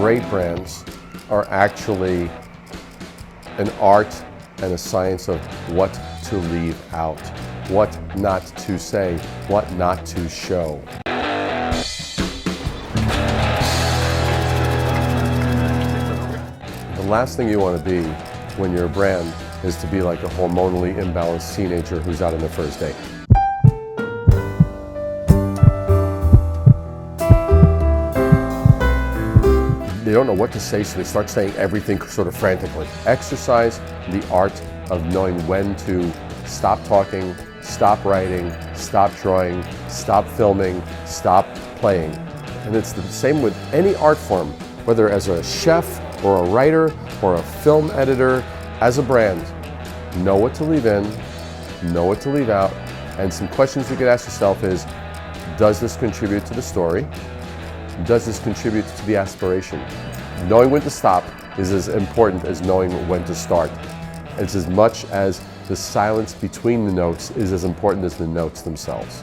great brands are actually an art and a science of what to leave out, what not to say, what not to show. The last thing you want to be when you're a brand is to be like a hormonally imbalanced teenager who's out on their first date. They don't know what to say, so they start saying everything sort of frantically. Exercise the art of knowing when to stop talking, stop writing, stop drawing, stop filming, stop playing. And it's the same with any art form, whether as a chef or a writer or a film editor, as a brand. Know what to leave in, know what to leave out, and some questions you could ask yourself is, does this contribute to the story? Does this contribute to the aspiration? Knowing when to stop is as important as knowing when to start. It's as much as the silence between the notes is as important as the notes themselves.